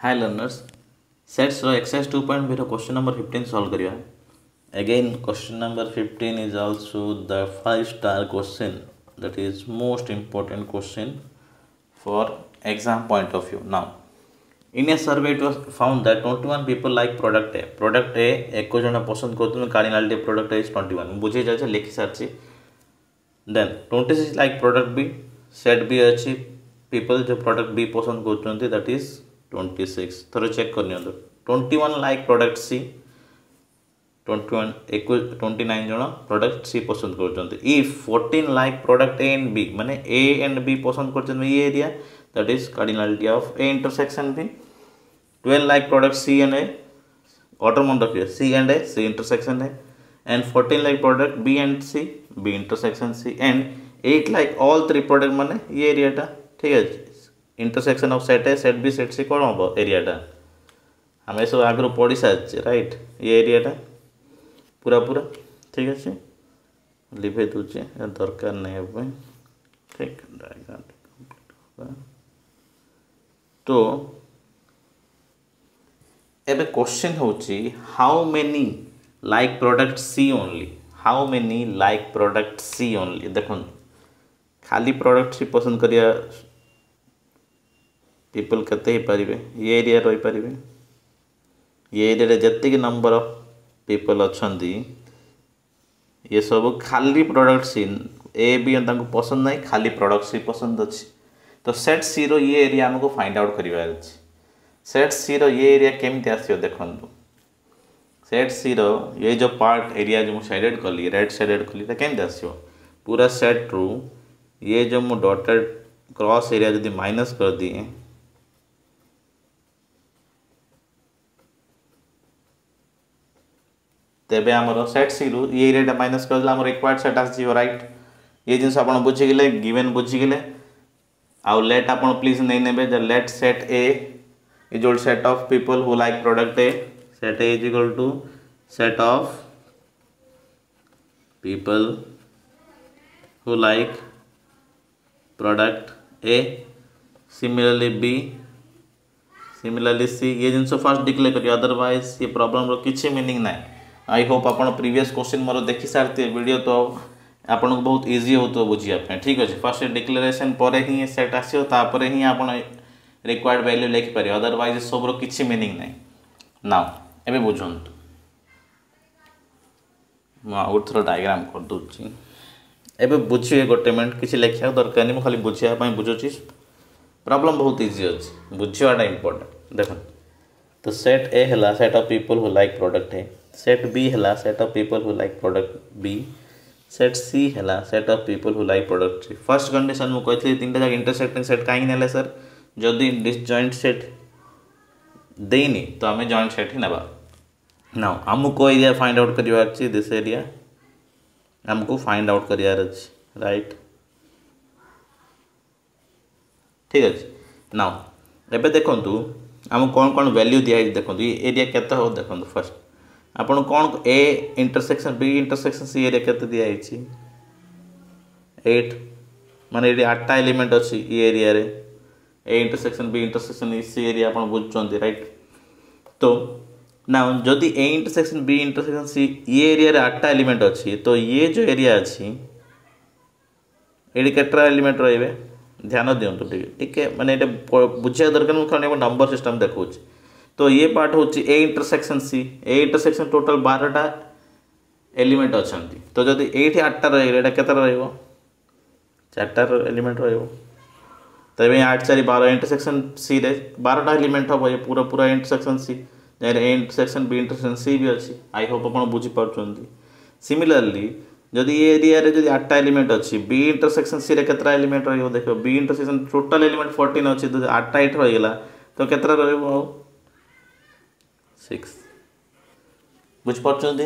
Hi learners, sets ro exercise 2.0 question number 15 solve करिया. Again question number 15 is also the 5-star question, that is most important question for exam point of view. Now in a survey it was found that 21 people like product A. Product A 21 जन पसंद करते cardinality product A is 21. बुझे जाए लिखि सारछि. Then 26 like product B. Set B अच्छी people जो product B पसंद करते that is 26. थोड़ा चेक करनी हो 21 like product C. 29 जन product C पसंद करते. If 14 like product A and B माने A and B पसंद करते ये area that is cardinality of A intersection B. 12 like product C and A. Order मन रखिए C and A, C intersection A. And 14 like product B and C, B intersection C. And 8 like all three product माने ये area टा ठीक है. Intersection of set A set B set C कौन हम एरियाटा आम सब आगे पढ़ी सारी राइट ये एरियाटा पूरा पूरा ठीक अच्छे लिभे दूचे दरकार नहीं ठीक डायग्राम तो एबे क्वेश्चन होची how many like product C only how many like product C only देखो खाली प्रोडक्ट सी पसंद करिया पीपल केते ही पारिबे ये एरिया रही पारिबे ये एरिया जत्ते की नंबर ऑफ पीपल अछंती ये सब खाली प्रोडक्ट सी ए बी तांको पसंद नहीं खाली प्रोडक्ट सी पसंद अच्छी तो सेट सी रो ये एरिया हमको फाइंड आउट करिवार अछि सेट सी रो ये एरिया केमती आसियो देखंतु सेट सी रो ये जो पार्ट एरिया जो शेडेड कली रेड शेडेड कली त केमती आसियो पूरा सेट रू ये जो मु डॉटेड क्रॉस एरिया यदि माइनस कर दिए तेबे आमर सेट सी रु ये एरिया माइनस कर दिला आमर रिक्वायर्ड सेट आसी राइट ये जिनस आपण बुझी गेले गिवन बुझी गेले आउ लेट आपण प्लीज नहीं नेबे the let set A is all set of people who like product A set A is equal to set of people who like product A similarly B similarly C ये जिनस first declare करियो otherwise ये problem रो किछि meaning नाही I hope आपण previous question मोर देखि सारते वीडियो तो आपन को बहुत इजी हो तो बुझिया पे ठीक अछि फर्स्ट डिक्लेरेशन परे ही सेट आसियो तापरे ही आपण रिक्वायर्ड वैल्यू लिखि पारियो अदरवाइज सब रो किछि मीनिंग नाही नाउ एबे बुझंतु म आउट थ्रो डायग्राम कर दोछि एबे बुझिए गोटे मिनट किछि लेखिया दरकार नहीं म खाली बुझिया पय बुझोछि प्रॉब्लम बहुत इजी अछि बुझियाटा इंपोर्टेंट देखो तो सेट ए हला set of people who like product A set B हला set of people who like product B set C हला set of people who like product C first condition मु कहथि तीनटा जगह इंटरसेक्टिंग सेट काहे नेले sir जदी डिसजॉइंट सेट देनी तो हमें जॉइंट सेट ही नेबा नाउ हमको एरिया फाइंड आउट करिवार अछि दिस एरिया हमको फाइंड आउट करिवार अछि राइट ठीक अछि नाउ एबे देखंतु हम कौन कौन वैल्यू दिया देखंतु ये एरिया केते हो देखंतु फर्स्ट आपण कौन A intersection B intersection C area केते दिया हिची 8 माने एडी 8टा एलिमेंट अछि ये एरिया रे A intersection B intersection C area आपण बुझचंती राइट तो नाउ जदी A intersection B intersection C ये एरिया रे 8टा एलिमेंट अछि तो ये जो एरिया अछि एडी केतरा एलिमेंट रहबे ध्यान दियंतु ठीक है माने एटा बुझिया दरकार म खाने नंबर सिस्टम देखौछ तो ये पार्ट होची A intersection C A intersection total 12टा एलिमेंट अछंती तो जदी 8 8टा रहले एटा केतरा रहइबो 4टा एलिमेंट रहइबो तबे 8 4 12 इंटरसेक्शन सी रे 12टा एलिमेंट हो ये पूरा पूरा इंटरसेक्शन सी जे A intersection B intersection C भी अछि आई होप आपण बुझी पाउछंती सिमिलरली जदी ये एरिया रे जदी 8टा एलिमेंट अछि बी इंटरसेक्शन सी रे केतरा एलिमेंट रहइबो देखो बी इंटरसेक्शन टोटल एलिमेंट 14 अछि तो 8टा 8 रहिला तो केतरा रहइबो 6 बुझ पाछंती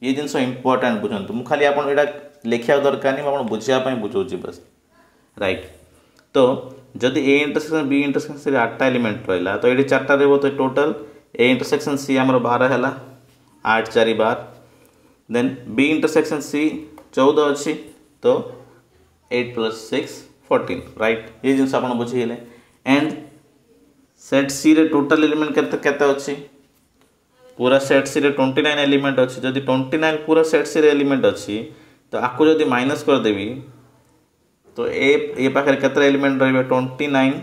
ये जिनस इंपोर्टेंट बुझंतु मु खाली आपण एडा लेखिया दरकार नहीं आपण बुझिया पय बुझौची बस राइट तो जदी A intersection B intersection C 8टा एलिमेंट रहला तो एडी 4टा रहबो तो टोटल ए इंटरसेक्शन सी हमर 12 हला 8 4 12 देन बी इंटरसेक्शन सी 14 अछि तो 8 + 6 14 राइट ये जिनस आपण बुझिले एंड सेट सी रे टोटल एलिमेंट केते अछि पूरा सेट सी रे 29 एलिमेंट अछि जदि 29 पूरा सेट सी रे एलिमेंट अछि तो आपको जदि माइनस कर देबी तो ए पाखे केते एलिमेंट रहिबे 29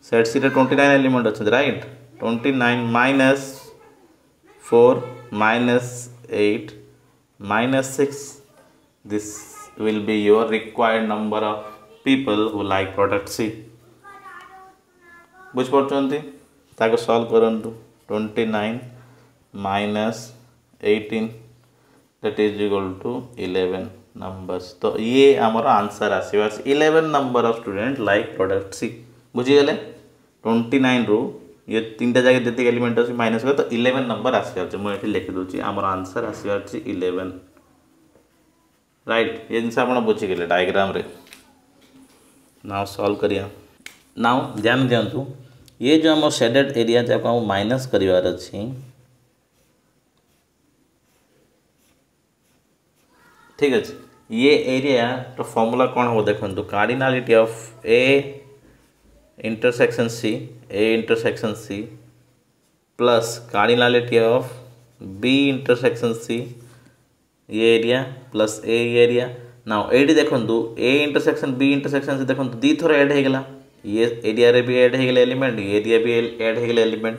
सेट सी रे 29 एलिमेंट अछि right 29 minus 4 minus 8 minus 6 this will be your required number of people who like product C बुझ पड़चंती ताको सॉल्व करंतु 29 minus 18 that is equal to 11 numbers तो ये हमर answer आसीबा 11 number of student like product C बुझी गेले 29 रो ये तीन जगह जति एलिमेंट अछि माइनस कर तो 11 नंबर आसी छ मैं एठी लिख दोची हमर आंसर आसी छ 11 राइट ये जिनस आपण बुझी गेले डायग्राम रे नाउ सॉल्व करिया नाउ ध्यान देंतु ये जो हमर शेडेड एरिया जाको हम माइनस करिवार अछि ठीक अछि ये एरिया तो फार्मूला कोन हो देखंतु cardinality of A intersection C A intersection C plus cardinality of B intersection C ये area plus A area now एडी देखंतु A intersection B intersection से देखंतु दी थोर ऐड हे गेला ये एरिया रे भी ऐड हे गेला एलिमेंट ये एरिया भी ऐड हे गेला element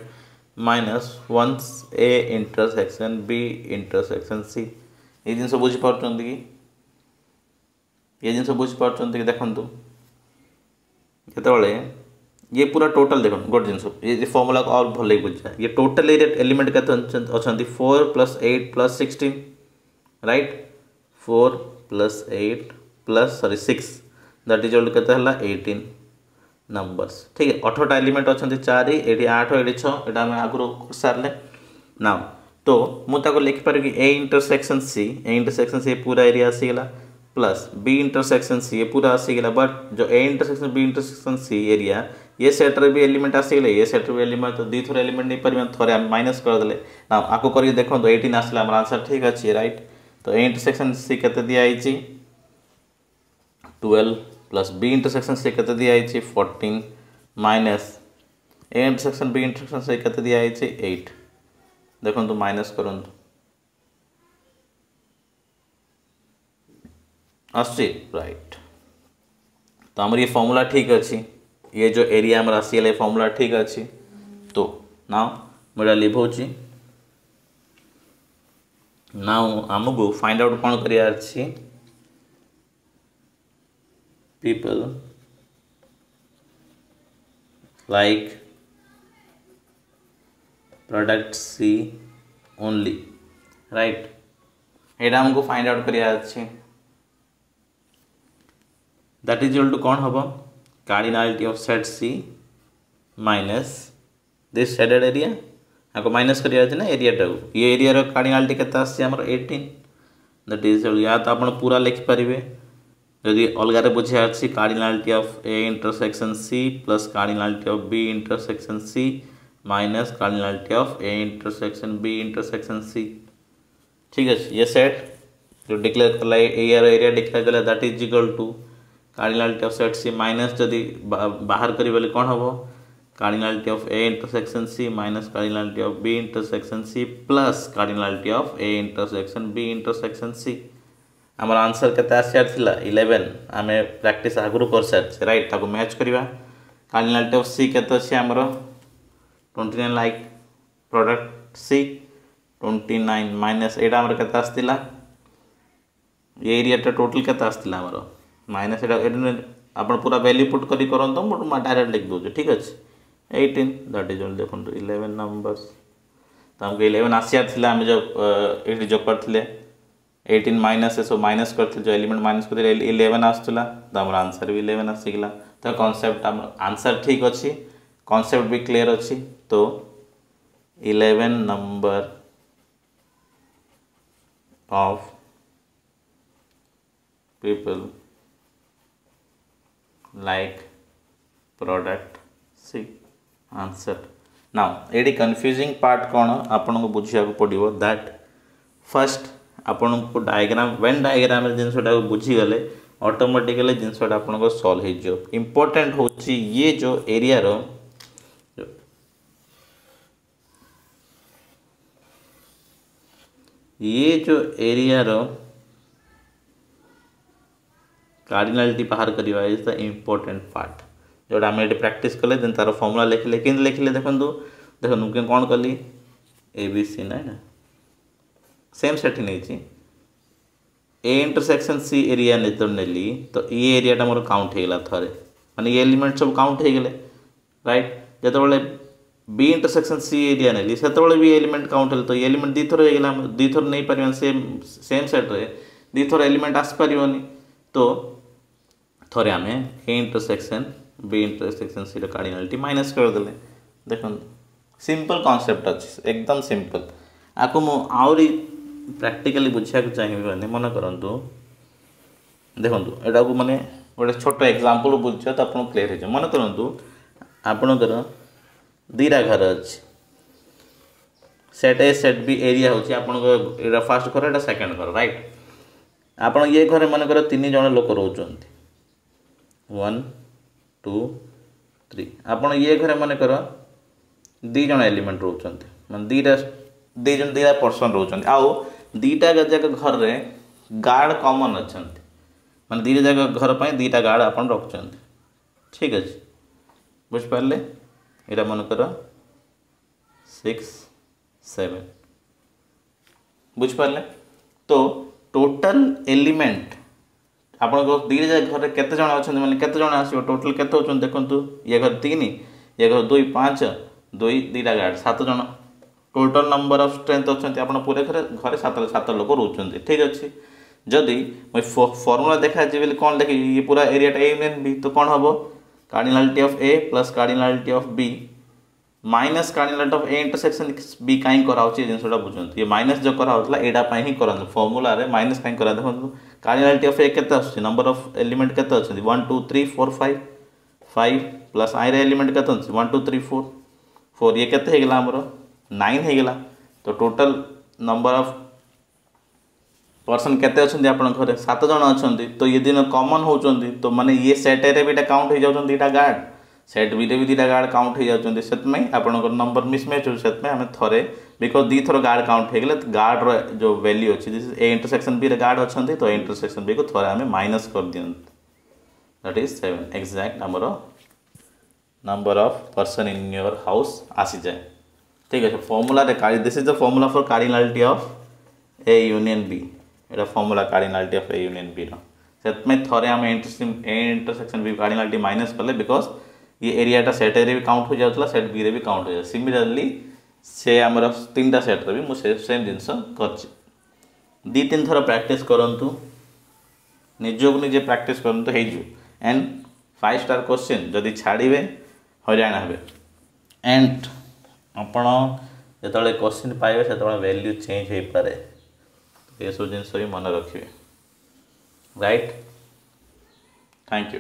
minus once A intersection B intersection C ये जिंस बुझी पारचंती कि ये जिंस बुझी पारचंती कि देखंतु केतबळे ये पूरा टोटल देखो गोट जिनस ये फार्मूला को और भले बुझा ये टोटल एरिया एलिमेंट केते अछंती 4 + 8 + 16 राइट 4 + 8 + 6 दैट इज इक्वल केते हला 18 नंबर्स ठीक है 18 एलिमेंट अछंती 4 एडी 8 एडी 6 एटा हम आगु कर सारले नाउ तो मु ताको लिख पारे कि ए इंटरसेक्शन सी पूरा एरिया आसी गेला प्लस बी इंटरसेक्शन सी ये पूरा आसी गेला बट जो A intersection B intersection C area ये सेट रे भी एलिमेंट आसी गेले ये सेट रे भी एलिमेंट तो दी थोर एलिमेंट नहीं परिमाण थोरे हम माइनस कर देले ना आको करी देखो तो 18 आसला हमर आंसर ठीक अछि राइट तो ए इंटरसेक्शन सी केते दिया आइछि 12 प्लस बी इंटरसेक्शन सी केते दिया आइछि 14 minus A intersection B intersection C केते दिया आइछि 8 देखो तो माइनस करंतु आसी राइट तो हमर ये फार्मूला ठीक अछि ये जो एरिया हमर आसी ले फार्मूला ठीक अछि तो नाउ मोडा लिभौची नाउ हमगु फाइंड आउट कोन करिया अछि people like product C only right एडा हमगु फाइंड आउट करिया अछि दैट इज इक्वल टू कौन हम cardinality of set C minus this shaded area आपको माइनस करिया ना एरिया टाको ये एरिया रो कार्डिनलिटी केता आसी हमर 18 दैट इज या तो आपण पूरा लिख परिबे यदि अलगा रे बुझिया अछि cardinality of A intersection C plus cardinality of B intersection C minus cardinality of A intersection B intersection C ठीक है ये सेट जो डिक्लेयर करला एरिया डिक्लेयर करला that is equal to cardinality of set C minus जदि बाहर करी बोले कौन हम cardinality of A intersection C minus cardinality of B intersection C plus cardinality of A intersection B intersection C हमर answer केते आसियार थिला 11 आमे प्रैक्टिस आगुरु कर सार राइट ताको मैच करिवा कार्डिनलिटी ऑफ सी केते अछि हमर 29 लाइक प्रोडक्ट सी 29 माइनस एटा हमर केते आस्तिला ये एरिया टोटल केते आस्तिला हमर माइनस आप पूरा वैल्यू पुट करी करंतो मैं डायरेक्ट लिख दूँ ठीक अच्छे 18 दैट इज देखो 11 नंबर्स तो हमको 11 आसियार थिला हम जो ये जो करथिले 18 माइनस सब माइनस करथिले जो एलिमेंट माइनस कर 11 आसुला तो हमर आंसर भी 11 आसीगला तो कांसेप्ट आंसर ठीक अच्छी कांसेप्ट भी क्लियर अच्छी तो 11 number of people like product C answer now एडी कंफ्यूजिंग पार्ट कौन आपन को बुझिया को पड़िबो दैट फर्स्ट आपन को डायग्राम व्हेन डायग्राम जिनसटा को बुझी गले ऑटोमेटिकली जिनसटा आपन सॉल्व हो इम्पोर्टेंट हो ये जो एरिया रो ये जो एरिया रो कार्डिनालिटी बाहर करवा इज द इम्पोर्टेंट पार्ट जोटा आम ये प्रैक्टिस कले देन तार फॉर्मूला लिखले कि लिखले देखो देखो कौन कली ए बी सी ना सेम सेट नहीं ए इंटरसेक्शन सी एरिया जो नेली तो ये एरियाटा मोर काउंट होगा थे माने ये एलिमेंट सब काउंट हो गले राइट जो बी इंटरसेक्शन सी एरिया नेली से भी एलिमेंट काउंट हो तो ये एलिमेंट दी थर होगा दी थर नहीं पार सेम सेम सेट्रे दी थर एलिमेंट आसपारनी तो थोड़े आम A intersection B intersection C cardinality minus करदे देखो सिंपल कॉन्सेप्ट अच्छे एकदम सिंपल आपको मुझे प्रैक्टिकली बुझा चाहिए मन करूँ देखो यहाँ को माने गोटे छोट एग्जांपल बुझ तो आप क्लीयर हो मन करूँ आपणकर दीटा घर अच्छे set A set B area होची आपन फर्स्ट घर एटा सेकंड घर राइट आपन ये घर मन कर 3 जन लोक रोचंती 1 2 3 आपन ये घर मन कर 2 जन एलिमेंट रोचंती मान दीटा पर्सन रोचंती आउ दीटा जगह घर रे गार्ड कॉमन अछंती मान दीटा जगह घर पई दीटा गार्ड आपन रखचंती ठीक अछि बुझ पारले एटा मन कर 6 7 बुझ पारले तो टोटल एलिमेंट आपन दीटा घर केते जण अछंती माने केते जण आसीबो टोटल केते होचन देखंतु ये घर 3 ये घर 2 5 2 दीटा गार्ड 7 जण टोटल नंबर ऑफ स्ट्रेंथ अछंती आपन पूरे घर 7 लोक रोचंती ठीक अछि जदि मैं फॉर्मूला देखा जे बेले कोन लिखि ये पूरा एरियाटा ए यूनियन बी तो कोन हबो cardinality of A plus cardinality of B minus cardinality of A intersection B कहीं कराउची जिनसटा बुझंती ये माइनस जो कराउतला एडा पई ही करन फार्मूला रे माइनस कहीं करा देखो कार्डिनालिटी ऑफ ए केते आछी नंबर ऑफ एलिमेंट केते अछंती 1 2 3 4 5 5 प्लस आई रे एलिमेंट केते अछी 1 2 3 4 4 ये केते हेगला हमरो 9 हेगला तो टोटल नंबर ऑफ पर्सन केते अछंती आपन घरे 7 जण अछंती तो ये दिन कॉमन होचंती तो माने ये सेट रे भी काउंट हो जाउचंती एटा गार्ड सेट बी रे भी दीटा गार्ड काउंट हो जाउचंती सेतमे आपन नंबर मिसमैच हो सेतमे हमें थरे बिकॉज दी थरो गार्ड काउंट हो गेले गार्ड रो जो वैल्यू अछि दिस ए इंटरसेक्शन बी रे गार्ड अछंती तो इंटरसेक्शन बी को थरे हमें माइनस कर दियंत that is 7 exact number of person in your house आसी जाए ठीक है फॉर्मूला रे this is the formula for cardinality of A union B एटा formula cardinality of A union B रो सेतमे थरे हमें इंटरसेक्शन बी कार्डिनालिटी माइनस करले बिकॉज ये एरियाटा सेट ए भी काउंट हो जाउतला सेट बी रे भी काउंट हो जा सिमिलरली से हमर तीनटा सेट रे भी मु सेम जिंस करछि 2-3 थर प्रैक्टिस करंतु निजोग निजे प्रैक्टिस करंतु हे जु एंड 5 स्टार क्वेश्चन जदि छाड़ीबे हरियाणा हेबे एंड आपण जेतले क्वेश्चन पाइबे सेतले वैल्यू चेंज हे पारे ये सब जिंस भी मन रखिए राइट थैंक यू।